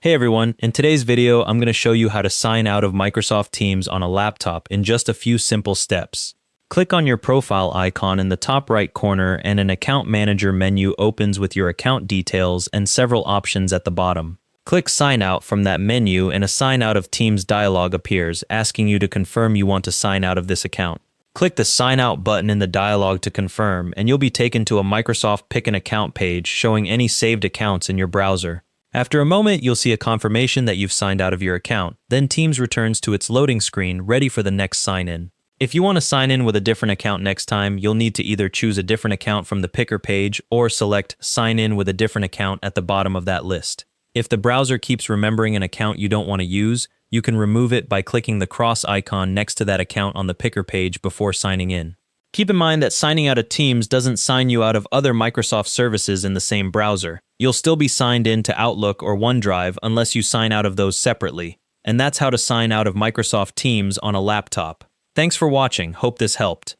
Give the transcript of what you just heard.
Hey everyone, in today's video, I'm going to show you how to sign out of Microsoft Teams on a laptop in just a few simple steps. Click on your profile icon in the top right corner and an Account Manager menu opens with your account details and several options at the bottom. Click Sign Out from that menu and a Sign Out of Teams dialog appears, asking you to confirm you want to sign out of this account. Click the Sign Out button in the dialog to confirm, and you'll be taken to a Microsoft Pick an Account page showing any saved accounts in your browser. After a moment, you'll see a confirmation that you've signed out of your account. Then Teams returns to its loading screen, ready for the next sign-in. If you want to sign in with a different account next time, you'll need to either choose a different account from the picker page or select Sign in with a different account at the bottom of that list. If the browser keeps remembering an account you don't want to use, you can remove it by clicking the cross icon next to that account on the picker page before signing in. Keep in mind that signing out of Teams doesn't sign you out of other Microsoft services in the same browser. You'll still be signed in to Outlook or OneDrive unless you sign out of those separately. And that's how to sign out of Microsoft Teams on a laptop. Thanks for watching. Hope this helped.